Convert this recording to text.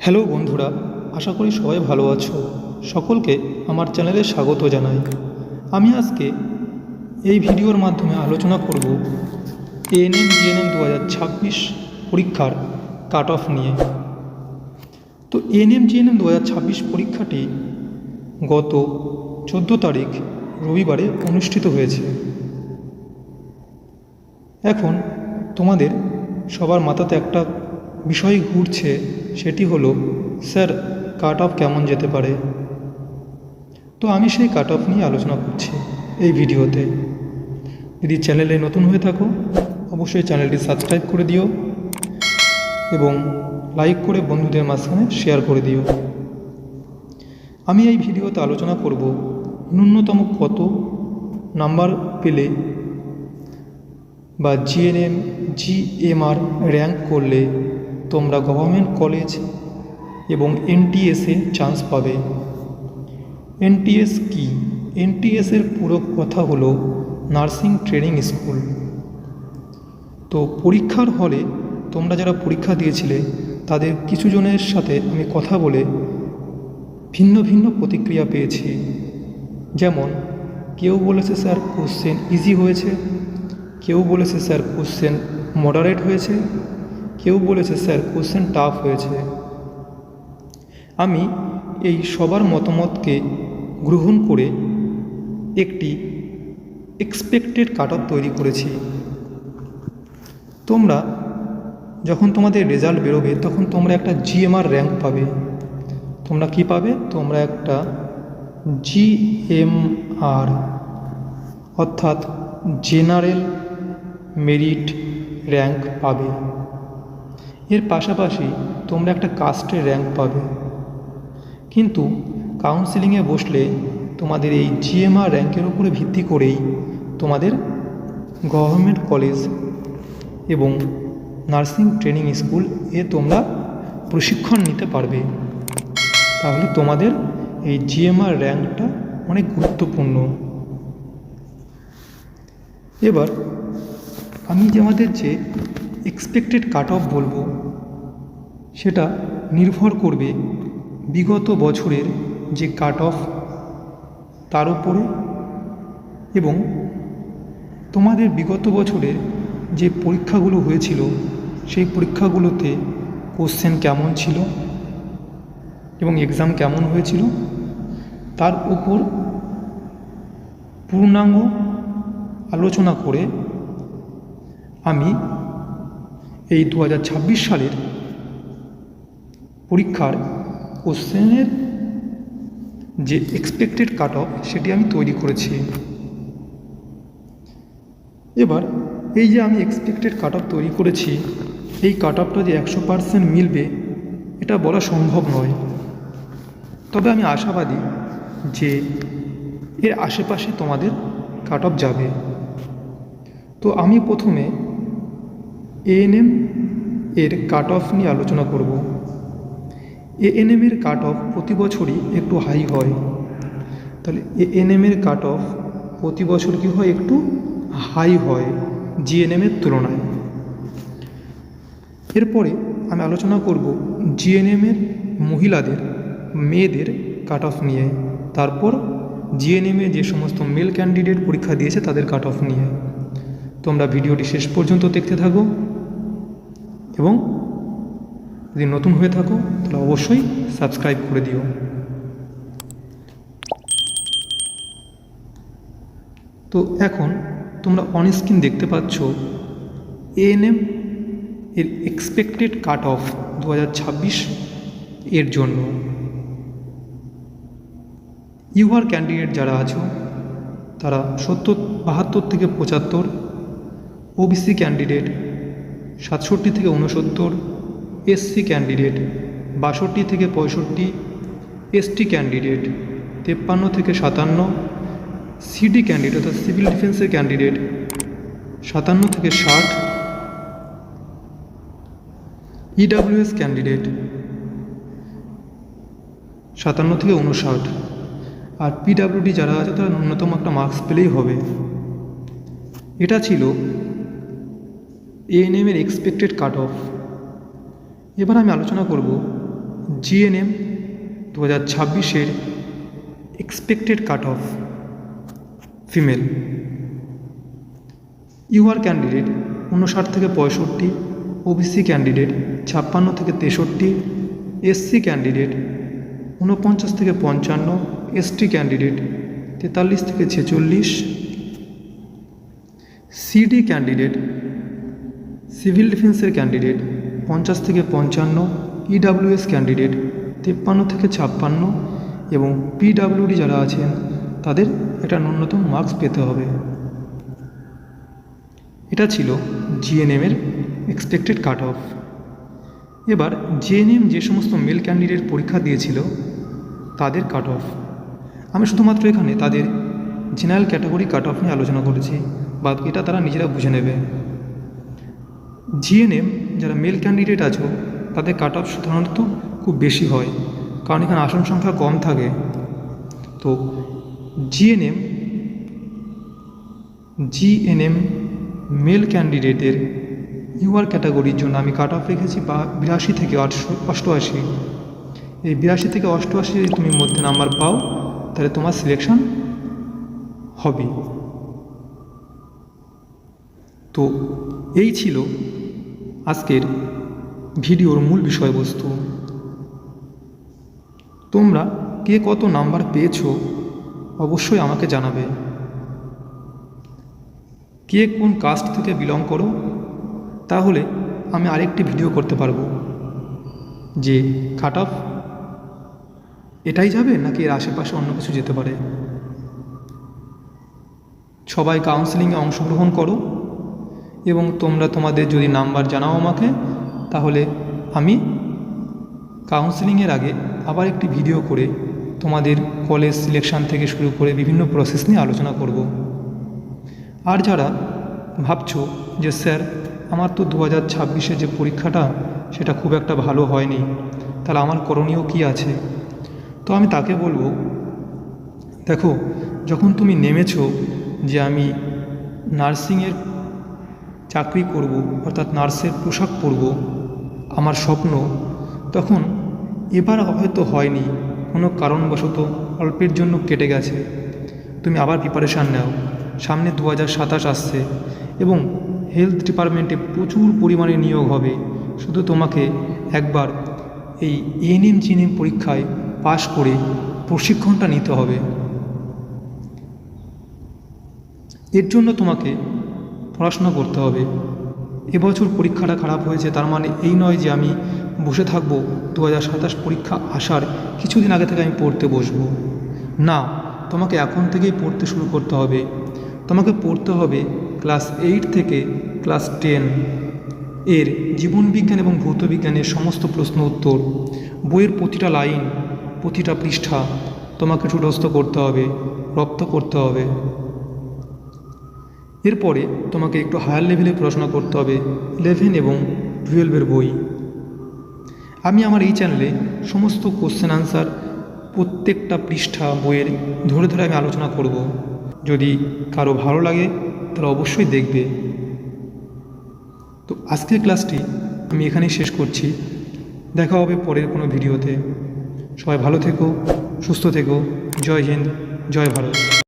Hello বন্ধুরা, আশা করি সবাই ভালো আছো। সকলকে আমার চ্যানেলে স্বাগত জানাই। আমি আজকে এই ভিডিওর মাধ্যমে আলোচনা করব এএনএম জিএনএম 2026 পরীক্ষার কাট অফ নিয়ে। তো এএনএম জিএনএম 2026 পরীক্ষাটি গত 14 তারিখ রবিবারে অনুষ্ঠিত হয়েছে। এখন তোমাদের সবার মাথাতে একটা বিষয় ঘুরছে, সেটি হলো স্যার কাট অফ কেমন যেতে পারে। তো আমি সেই কাট অফ নিয়ে আলোচনা করছি এই ভিডিওতে। যদি চ্যানেলে নতুন হয়ে থাকো অবশ্যই চ্যানেলটি সাবস্ক্রাইব করে দিও এবং লাইক করে বন্ধুদের মাঝখানে শেয়ার করে দিও। আমি এই ভিডিওতে আলোচনা করব ন্যূনতম কত নাম্বার পেলে বা জিএনএম জিএমআর র্যাঙ্ক করলে তোমরা গভর্নমেন্ট কলেজ এবং এনটিএসে চান্স পাবে। এনটিএস কি? এনটিএসের পুরো কথা হলো নার্সিং ট্রেনিং স্কুল। তো পরীক্ষার হলে তোমরা যারা পরীক্ষা দিয়েছিলে তাদের কিছু জনের সাথে আমি কথা বলে ভিন্ন ভিন্ন প্রতিক্রিয়া পেয়েছি। যেমন কেউ বলেছে স্যার কোশ্চেন ইজি হয়েছে, কেউ বলেছে স্যার কোশ্চেন মডারেট হয়েছে, কেউ বলেছে স্যার কোশ্চেন টাফ হয়েছে। আমি এই সবার মতামতকে গ্রহণ করে একটি এক্সপেক্টেড কাট অফ তৈরি করেছি। তোমরা যখন তোমাদের রেজাল্ট বেরোবে তখন তোমরা একটা জিএমআর র্যাঙ্ক পাবে। তোমরা কি পাবে? তোমরা একটা জিএমআর অর্থাৎ জেনারেল মেরিট র্যাঙ্ক পাবে। এর পাশাপাশি তোমরা একটা কাস্টের র্যাঙ্ক পাবে। কিন্তু কাউন্সেলিংয়ে বসলে তোমাদের এই জিএমআর র্যাঙ্কের উপরে ভিত্তি করেই তোমাদের গভর্নমেন্ট কলেজ এবং নার্সিং ট্রেনিং স্কুল এ তোমরা প্রশিক্ষণ নিতে পারবে। তাহলে তোমাদের এই জিএমআর র্যাঙ্কটা অনেক গুরুত্বপূর্ণ। এবার আমি যে আমাদের যে এক্সপেক্টেড কাট অফ বলবো সেটা নির্ভর করবে বিগত বছরের যে কাট অফ তার উপরে এবং তোমাদের বিগত বছরের যে পরীক্ষাগুলো হয়েছিল সেই পরীক্ষাগুলোতে কোশ্চেন কেমন ছিল এবং এক্সাম কেমন হয়েছিল তার উপর পূর্ণাঙ্গ আলোচনা করে আমি এই 2026 সালের পরীক্ষার কোশ্চেনের যে এক্সপেক্টেড কাট অফ সেটি আমি তৈরি করেছি। এবার এই যে আমি এক্সপেক্টেড কাট অফ তৈরি করেছি, এই কাট অফটা যে 100% মিলবে এটা বলা সম্ভব নয়। তবে আমি আশাবাদী যে এর আশেপাশে তোমাদের কাট অফ যাবে। তো আমি প্রথমে এএনএম এর কাট অফ নিয়ে আলোচনা করব। এএনএম এর কাট অফ প্রতি বছরই একটু হাই হয়। তাহলে এএনএম এর কাট অফ প্রতি বছর কি হয়? একটু হাই হয় জিএনএম এর তুলনায়। এরপরে আমি আলোচনা করব জিএনএম এর মহিলাদের মেয়েদের কাট অফ নিয়ে, তারপর জিএনএম এ যে সমস্ত মেল ক্যান্ডিডেট পরীক্ষা দিয়েছে তাদের কাট অফ নিয়ে। তোমরা ভিডিওটি শেষ পর্যন্ত দেখতে থাকো এবং যদি নতুন হয়ে থাকো তাহলে অবশ্যই সাবস্ক্রাইব করে দিও। তো এখন তোমরা অন স্ক্রিন দেখতে পাচ্ছ এএনএম এর এক্সপেক্টেড কাট অফ 2026 এর জন্য। ইউআর ক্যান্ডিডেট যারা আছো তারা 72 থেকে 75, ওবিসি ক্যান্ডিডেট 67 থেকে 69, এসসি ক্যান্ডিডেট 62 থেকে 65, এসটি ক্যান্ডিডেট 53 থেকে 57, সিডি ক্যান্ডিডেট অর্থাৎ সিভিল ডিফেন্সের ক্যান্ডিডেট 57 থেকে 60, ইডাব্লিউএস ক্যান্ডিডেট 57 থেকে 59, আর পিডাব্লিউডি যারা আছে তারা ন্যূনতম একটা মার্কস পেলেই হবে। এটা ছিল এএনএম এর এক্সপেক্টেড কাট অফ। এবার আমি আলোচনা করব জিএনএম 2026-এর expected cut off female. UR candidate 59 থেকে 65, ওবিসি ক্যান্ডিডেট 56 থেকে 63, এসসি ক্যান্ডিডেট 49 থেকে 55, এসটি ক্যান্ডিডেট 43 থেকে 46, সিডি ক্যান্ডিডেট সিভিল ডিফেন্সের ক্যান্ডিডেট 50 থেকে 55, ইডাব্লিউএস ক্যান্ডিডেট 53 থেকে 56 এবং পিডাব্লিউডি যারা আছেন তাদের একটা ন্যূনতম মার্কস পেতে হবে। এটা ছিল জিএনএমের এক্সপেক্টেড কাট অফ। এবার জিএনএম যে সমস্ত মেল ক্যান্ডিডেট পরীক্ষা দিয়েছিল তাদের কাট অফ। আমি শুধুমাত্র এখানে তাদের জেনারেল ক্যাটাগরি কাট অফ নিয়ে আলোচনা করেছি, বাদ এটা তারা নিজেরা বুঝে নেবে। জিএনএম যারা মেল ক্যান্ডিডেট আছো তাদের কাট অফ সাধারণত খুব বেশি হয়, কারণ এখানে আসন সংখ্যা কম থাকে। তো জিএনএম মেল ক্যান্ডিডেটের ইউআর ক্যাটাগরির জন্য আমি কাট অফ রেখেছি 82 থেকে 88। এই 82 থেকে 88 যদি তুমি মধ্যে নাম্বার পাও তাহলে তোমার সিলেকশন হবে। তো এই ছিল আজকের ভিডিওর মূল বিষয়বস্তু। তোমরা কে কত নাম্বার পেয়েছো অবশ্যই আমাকে জানাবে। কে কোন কাস্ট থেকে বিলং করো তাহলে আমি আরেকটি ভিডিও করতে পারবো যে কাট অফ এটাই যাবে নাকি এর আশেপাশে অন্য কিছু যেতে পারে। সবাই কাউন্সেলিংয়ে অংশগ্রহণ করো এবং তোমরা তোমাদের যদি নাম্বার জানাও আমাকে তাহলে আমি কাউন্সেলিংয়ের আগে আবার একটি ভিডিও করে তোমাদের কলেজ সিলেকশান থেকে শুরু করে বিভিন্ন প্রসেস নিয়ে আলোচনা করব। আর যারা ভাবছো যে স্যার আমার তো 2026-এ যে পরীক্ষাটা সেটা খুব একটা ভালো হয়নি, তাহলে আমার করণীয় কি আছে, তো আমি তাকে বলবো, দেখো যখন তুমি নেমেছো যে আমি নার্সিংয়ের চাকরি করব অর্থাৎ নার্সের পোশাক পরব আমার স্বপ্ন, তখন এবার হয়তো হয়নি, কোনো কারণবশত অল্পের জন্য কেটে গেছে। তুমি আবার প্রিপারেশান নাও, সামনে 2027 আসছে এবং হেলথ ডিপার্টমেন্টে প্রচুর পরিমাণে নিয়োগ হবে। শুধু তোমাকে একবার এই এএনএম জিএনএম পরীক্ষায় পাশ করে প্রশিক্ষণটা নিতে হবে। এর জন্য তোমাকে পড়াশোনা করতে হবে। এবছর পরীক্ষাটা খারাপ হয়েছে তার মানে এই নয় যে আমি বসে থাকবো 2027 পরীক্ষা আসার কিছুদিন আগে থেকে আমি পড়তে বসবো না, তোমাকে এখন থেকেই পড়তে শুরু করতে হবে। তোমাকে পড়তে হবে ক্লাস 8 থেকে ক্লাস 10 এর জীবনবিজ্ঞান এবং ভৌতবিজ্ঞানের সমস্ত প্রশ্ন উত্তর, বইয়ের প্রতিটা লাইন প্রতিটা পৃষ্ঠা তোমাকে মুখস্থ করতে হবে, রপ্ত করতে হবে। এরপরে তোমাকে একটু হায়ার লেভেলে পড়াশোনা করতে হবে 11 এবং 12-এর বই। আমি আমার এই চ্যানেলে সমস্ত কোশ্চেন আনসার প্রত্যেকটা পৃষ্ঠা বইয়ের ধরে ধরে আমি আলোচনা করব। যদি কারো ভালো লাগে তাহলে অবশ্যই দেখবে। তো আজকের ক্লাসটি আমি এখানেই শেষ করছি, দেখা হবে পরের কোনো ভিডিওতে। সবাই ভালো থেকো, সুস্থ থেকো। জয় হিন্দ, জয় ভারত।